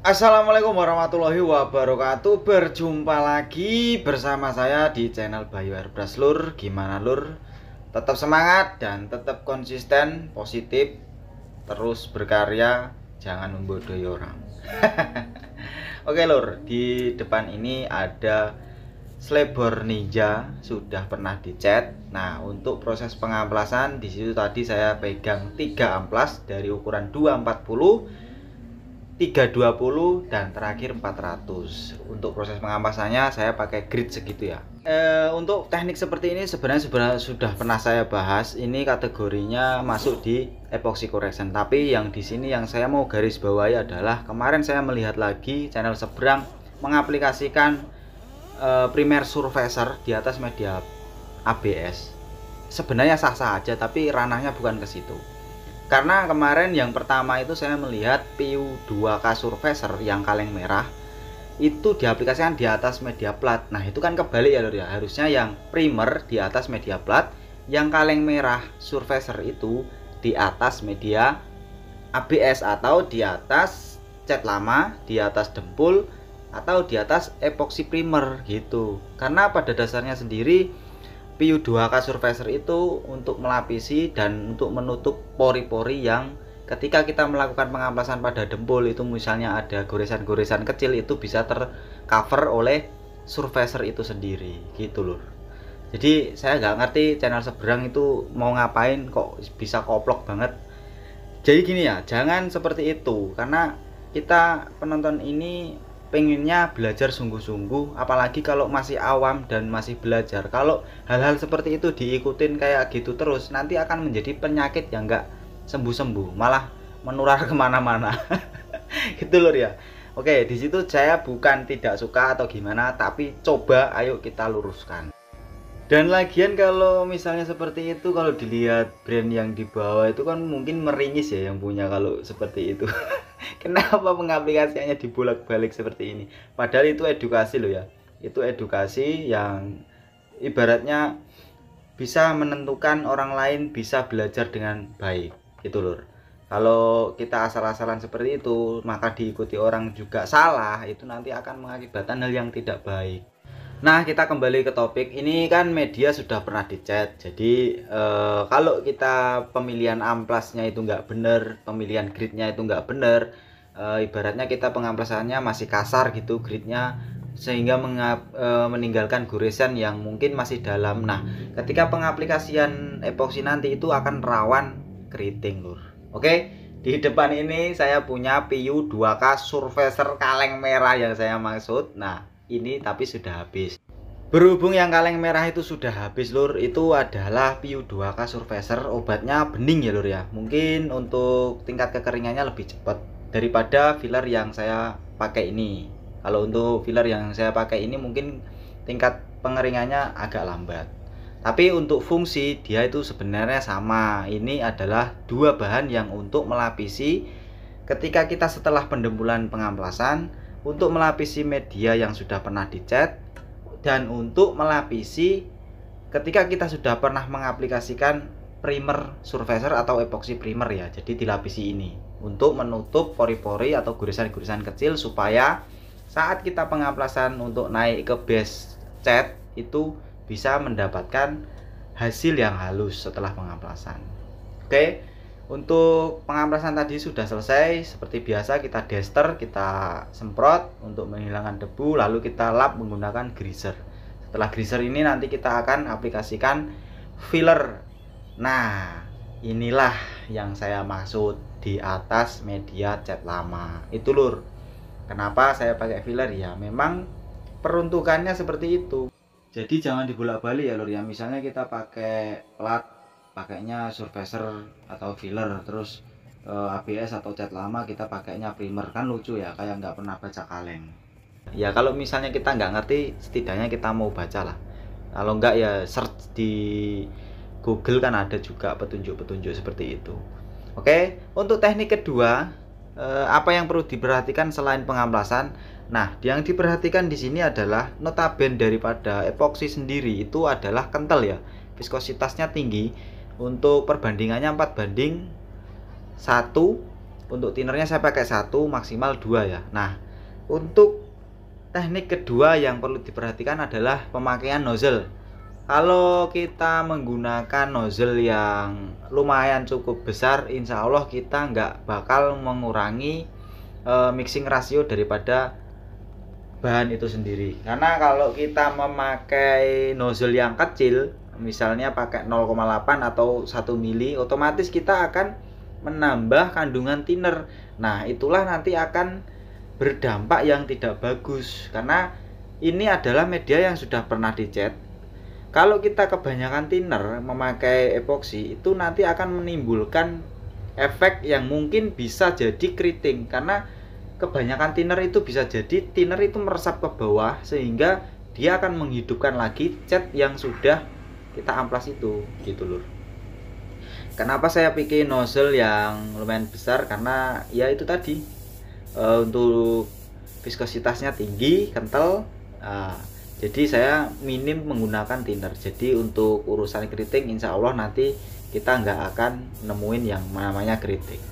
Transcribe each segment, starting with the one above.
Assalamualaikum warahmatullahi wabarakatuh. Berjumpa lagi bersama saya di channel Bayu Airbrush Lur. Gimana Lur? Tetap semangat dan tetap konsisten, positif, terus berkarya, jangan membodohi orang. Oke Lur, di depan ini ada Slebor Ninja, sudah pernah dicat. Nah, untuk proses pengamplasan di situ tadi saya pegang 3 amplas dari ukuran 240, 320 dan terakhir 400. Untuk proses pengamplasannya saya pakai grid segitu ya. Untuk teknik seperti ini sebenarnya sudah pernah saya bahas. Ini kategorinya masuk di epoxy correction. Tapi yang di sini yang saya mau garis bawahi adalah kemarin saya melihat lagi channel seberang mengaplikasikan primer surfacer di atas media ABS. Sebenarnya sah-sah aja, tapi ranahnya bukan ke situ. Karena kemarin yang pertama itu saya melihat PU2K Surfacer yang kaleng merah itu diaplikasikan di atas media plat. Nah itu kan kebalik ya Lur ya. Harusnya yang primer di atas media plat, yang kaleng merah Surfacer itu di atas media ABS atau di atas cat lama, di atas dempul, atau di atas epoxy primer gitu. Karena pada dasarnya sendiri PU2K Surfacer itu untuk melapisi dan untuk menutup pori-pori yang ketika kita melakukan pengamplasan pada dempul itu misalnya ada goresan-goresan kecil, itu bisa tercover oleh surfacer itu sendiri gitu loh. Jadi saya nggak ngerti channel seberang itu mau ngapain kok bisa koplok banget. Jadi gini ya, jangan seperti itu, karena kita penonton ini pengennya belajar sungguh-sungguh, apalagi kalau masih awam dan masih belajar. Kalau hal-hal seperti itu diikutin kayak gitu terus, nanti akan menjadi penyakit yang nggak sembuh-sembuh, malah menular kemana-mana. Gitu loh ya. Oke, di situ saya bukan tidak suka atau gimana, tapi coba ayo kita luruskan. Dan lagian kalau misalnya seperti itu, kalau dilihat brand yang di bawah itu kan mungkin meringis ya yang punya kalau seperti itu. Kenapa pengaplikasiannya dibolak-balik seperti ini? Padahal itu edukasi loh ya. Itu edukasi yang ibaratnya bisa menentukan orang lain bisa belajar dengan baik. Itu loh. Kalau kita asal-asalan seperti itu, maka diikuti orang juga salah, itu nanti akan mengakibatkan hal yang tidak baik. Nah, kita kembali ke topik. Ini kan media sudah pernah dicat. Jadi kalau kita pemilihan amplasnya itu nggak bener, pemilihan gridnya itu nggak bener, ibaratnya kita pengamplasannya masih kasar gitu gridnya, sehingga meninggalkan goresan yang mungkin masih dalam. Nah, ketika pengaplikasian epoxy nanti itu akan rawan keriting lur. Oke, di depan ini saya punya PU2K Surfacer kaleng merah yang saya maksud. Nah, ini tapi sudah habis. Berhubung yang kaleng merah itu sudah habis lur, itu adalah PU2K Surfacer, obatnya bening ya lur ya. Mungkin untuk tingkat kekeringannya lebih cepat daripada filler yang saya pakai ini. Kalau untuk filler yang saya pakai ini mungkin tingkat pengeringannya agak lambat. Tapi untuk fungsi dia itu sebenarnya sama. Ini adalah dua bahan yang untuk melapisi ketika kita setelah pendempulan pengamplasan, untuk melapisi media yang sudah pernah dicat, dan untuk melapisi ketika kita sudah pernah mengaplikasikan primer surfacer atau epoxy primer ya. Jadi dilapisi ini untuk menutup pori-pori atau goresan-goresan kecil, supaya saat kita pengamplasan untuk naik ke base cat itu bisa mendapatkan hasil yang halus setelah pengamplasan. Oke, untuk pengamplasan tadi sudah selesai. Seperti biasa kita daster, kita semprot untuk menghilangkan debu, lalu kita lap menggunakan greaser. Setelah greaser ini nanti kita akan aplikasikan filler. Nah, inilah yang saya maksud di atas media cat lama. Itu lur. Kenapa saya pakai filler ya? Memang peruntukannya seperti itu. Jadi jangan dibolak-balik ya lur ya. Misalnya kita pakai plat, pakainya surfacer atau filler, terus ABS atau cat lama kita pakainya primer, kan lucu ya, kayak nggak pernah baca kaleng. Ya kalau misalnya kita nggak ngerti, setidaknya kita mau baca lah. Kalau nggak ya search di Google, kan ada juga petunjuk-petunjuk seperti itu. Oke, untuk teknik kedua, apa yang perlu diperhatikan selain pengamplasan? Nah, yang diperhatikan di sini adalah notaben daripada epoxy sendiri itu adalah kental ya, viskositasnya tinggi. Untuk perbandingannya 4:1 Untuk tinernya saya pakai 1 maksimal 2 ya. Nah, untuk teknik kedua yang perlu diperhatikan adalah pemakaian nozzle. Kalau kita menggunakan nozzle yang lumayan cukup besar, insya Allah kita nggak bakal mengurangi mixing rasio daripada bahan itu sendiri. Karena kalau kita memakai nozzle yang kecil, misalnya pakai 0,8 atau 1 mili, otomatis kita akan menambah kandungan thinner. Nah, itulah nanti akan berdampak yang tidak bagus, karena ini adalah media yang sudah pernah dicat. Kalau kita kebanyakan thinner memakai epoksi, itu nanti akan menimbulkan efek yang mungkin bisa jadi keriting, karena kebanyakan thinner itu bisa jadi thinner itu meresap ke bawah sehingga dia akan menghidupkan lagi cat yang sudah kita amplas itu, gitu lur. Kenapa saya bikin nozzle yang lumayan besar? Karena ya itu tadi, untuk viskositasnya tinggi, kental. Jadi saya minim menggunakan thinner. Jadi untuk urusan keriting insya Allah nanti kita nggak akan nemuin yang namanya keriting.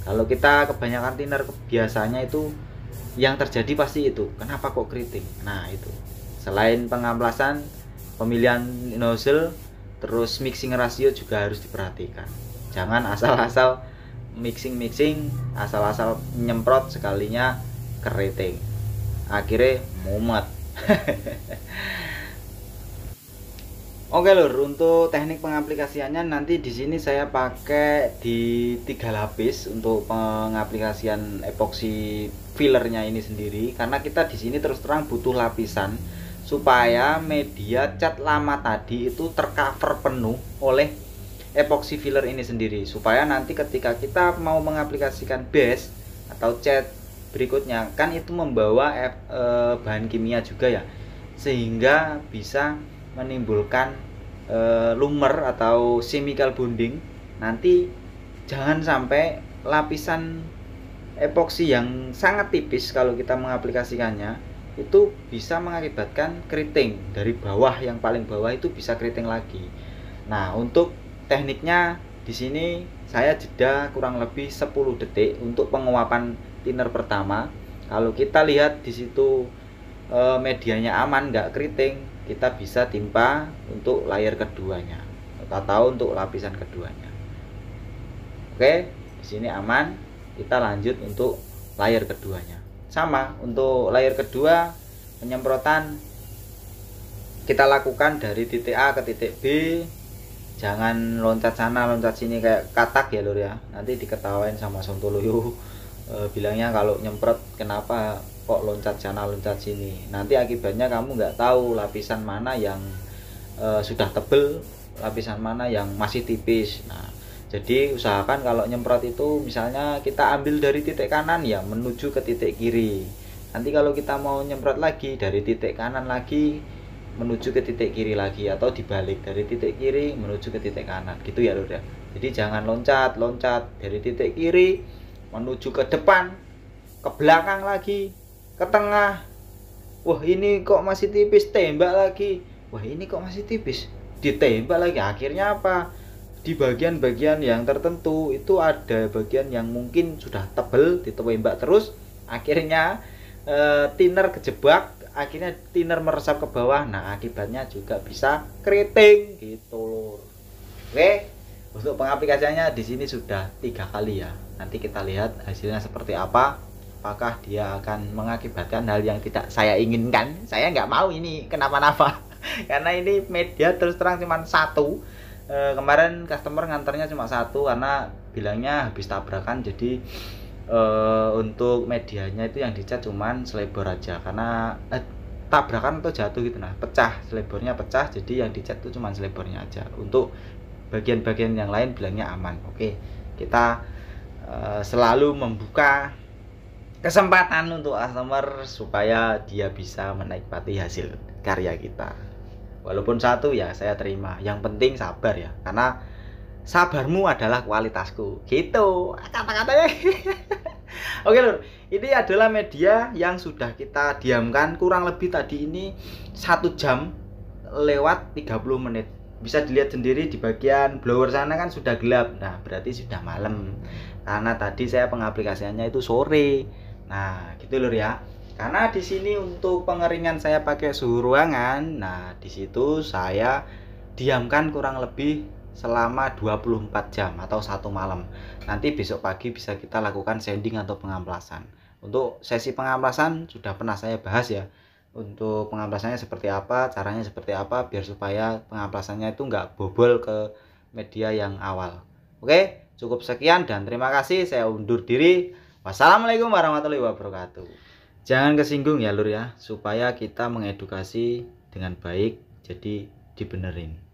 Kalau kita kebanyakan thinner, biasanya itu yang terjadi pasti itu. Kenapa kok keriting? Nah itu, selain pengamplasan, pemilihan nozzle, terus mixing rasio juga harus diperhatikan. Jangan asal-asal mixing, asal-asal nyemprot sekalinya keriting, akhirnya mumet. Oke lur, untuk teknik pengaplikasiannya nanti di sini saya pakai di 3 lapis untuk pengaplikasian epoksi fillernya ini sendiri, karena kita di sini terus terang butuh lapisan supaya media cat lama tadi itu tercover penuh oleh epoksi filler ini sendiri, supaya nanti ketika kita mau mengaplikasikan base atau cat berikutnya kan itu membawa bahan kimia juga ya, sehingga bisa menimbulkan lumer atau chemical bonding. Nanti jangan sampai lapisan epoksi yang sangat tipis kalau kita mengaplikasikannya itu bisa mengakibatkan keriting dari bawah, yang paling bawah itu bisa keriting lagi. Nah, untuk tekniknya di sini saya jeda kurang lebih 10 detik untuk penguapan thinner pertama. Kalau kita lihat di situ medianya aman, nggak keriting, kita bisa timpa untuk layer keduanya atau untuk lapisan keduanya. Oke, di sini aman, kita lanjut untuk layer keduanya. Sama untuk layer kedua, penyemprotan kita lakukan dari titik A ke titik B. Jangan loncat sana loncat sini kayak katak ya lur ya, nanti diketawain sama Sontoloyo. Bilangnya kalau nyemprot kenapa kok loncat sana loncat sini, nanti akibatnya kamu nggak tahu lapisan mana yang sudah tebel, lapisan mana yang masih tipis. Nah, jadi usahakan kalau nyemprot itu misalnya kita ambil dari titik kanan ya menuju ke titik kiri. Nanti kalau kita mau nyemprot lagi dari titik kanan lagi menuju ke titik kiri lagi, atau dibalik dari titik kiri menuju ke titik kanan, gitu ya lur ya. Jadi jangan loncat dari titik kiri menuju ke depan, ke belakang lagi, ke tengah. Wah ini kok masih tipis, tembak lagi. Wah ini kok masih tipis, ditembak lagi. Akhirnya apa? Di bagian-bagian yang tertentu itu ada bagian yang mungkin sudah tebel, ditembak terus. Akhirnya thinner kejebak, akhirnya thinner meresap ke bawah. Nah akibatnya juga bisa keriting gitu lur. Oke, untuk pengaplikasiannya di sini sudah 3 kali ya. Nanti kita lihat hasilnya seperti apa. Apakah dia akan mengakibatkan hal yang tidak saya inginkan. Saya nggak mau ini kenapa-napa karena ini media terus terang cuma 1. Kemarin customer nganternya cuma 1 karena bilangnya habis tabrakan. Jadi untuk medianya itu yang dicat cuman selebor aja, karena tabrakan atau jatuh gitu, nah pecah, selebornya pecah, jadi yang dicat itu cuman selebornya aja. Untuk bagian-bagian yang lain bilangnya aman. Oke, kita selalu membuka kesempatan untuk customer supaya dia bisa menikmati hasil karya kita. Walaupun 1 ya saya terima, yang penting sabar ya, karena sabarmu adalah kualitasku, gitu kata-katanya. Oke lur, ini adalah media yang sudah kita diamkan kurang lebih tadi ini 1 jam lewat 30 menit. bisa dilihat sendiri di bagian blower sana kan sudah gelap. Nah, berarti sudah malam. Karena tadi saya pengaplikasiannya itu sore. Nah, gitu lur ya. Karena di sini untuk pengeringan saya pakai suhu ruangan. Nah, di situ saya diamkan kurang lebih selama 24 jam atau 1 malam. Nanti besok pagi bisa kita lakukan sanding atau pengamplasan. Untuk sesi pengamplasan sudah pernah saya bahas ya, untuk pengamplasannya seperti apa, caranya seperti apa, biar supaya pengamplasannya itu nggak bobol ke media yang awal. Oke, cukup sekian dan terima kasih, saya undur diri. Wassalamualaikum warahmatullahi wabarakatuh. Jangan kesinggung ya lur ya, supaya kita mengedukasi dengan baik, jadi dibenerin.